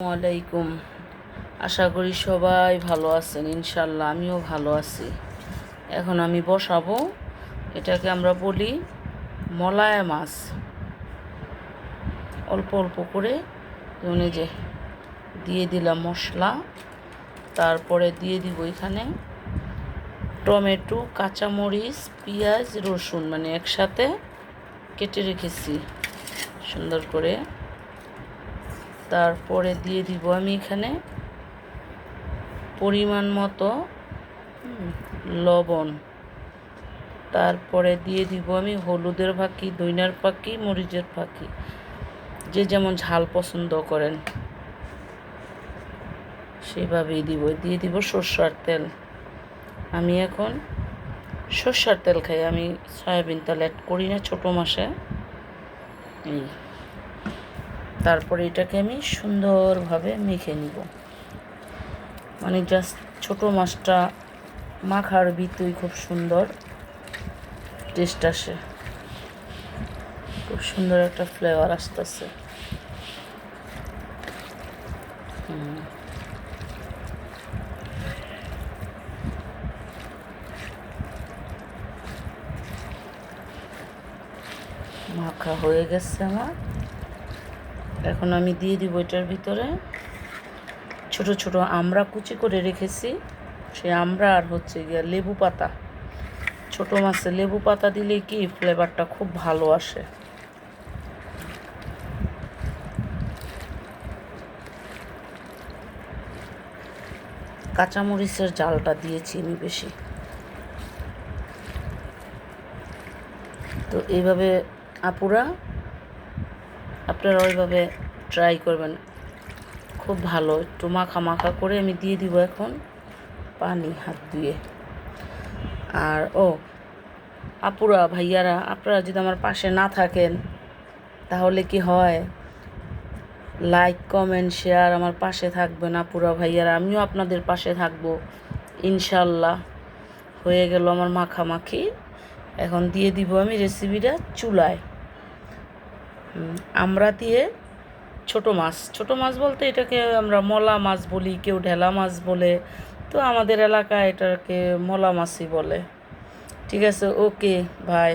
আলাইকুম। আশা করি সবাই ভালো আছেন। ইনশাল্লাহ আমিও ভালো আছি। এখন আমি বসাবো, এটাকে আমরা বলি মলায়া মাছ। অল্প অল্প করে যে দিয়ে দিলাম মশলা, তারপরে দিয়ে দিব এখানে টমেটো, কাঁচামরিচ, পেঁয়াজ, রসুন মানে একসাথে কেটে রেখেছি সুন্দর করে। তারপরে দিয়ে দিব আমি এখানে পরিমাণ মতো লবণ। তারপরে দিয়ে দিব আমি হলুদের ফাঁকি, ধইনার ফাঁকি, মরিচের ফাঁকি, যে যেমন ঝাল পছন্দ করেন সেভাবেই দিব। দিয়ে দিব সরষের তেল। আমি এখন সরষের তেল খাই, আমি সয়াবিন তেল অ্যাড করি না ছোটো মাছে। এই তারপরে এটাকে আমি সুন্দরভাবে মেখে নিব, মানে জাস্ট ছোটো মাছটা মাখার ভিতরেই খুব সুন্দর টেস্ট আসে, খুব সুন্দর একটা ফ্লেভার আসতেছে। মাখা হয়ে গেছে আমার। এখন আমি দিয়ে দিব এটার ভিতরে ছোট ছোট আমড়া কুচি করে রেখেছি, সেই আমড়া আর গিয়া লেবু পাতা। ছোট মাছে লেবু পাতা দিলে কি ফ্লেভারটা খুব ভালো আসে। কাঁচামরিচের জালটা দিয়েছি আমি বেশি। তো এইভাবে আপনারা ওইভাবে ট্রাই করবেন, খুব ভালো। একটু মাখা মাখা করে আমি দিয়ে দিব এখন পানি হাত ধুয়ে। আর আপুরা ভাইয়ারা, আপনারা যদি আমার পাশে না থাকেন তাহলে কি হয়? লাইক, কমেন্ট, শেয়ার আমার পাশে থাকবেন আপুরা ভাইয়ারা, আমিও আপনাদের পাশে থাকবো ইনশাল্লাহ। হয়ে গেল আমার মাখামাখি। এখন দিয়ে দিব আমি রেসিপিটা চুলায়। আমরা দিয়ে ছোট মাছ বলতে এটাকে আমরা মলা মাছ বলি, কেউ ঢেলা মাছ বলে। তো আমাদের এলাকায় এটাকে মলা মাছই বলে। ঠিক আছে, ওকে, বাই।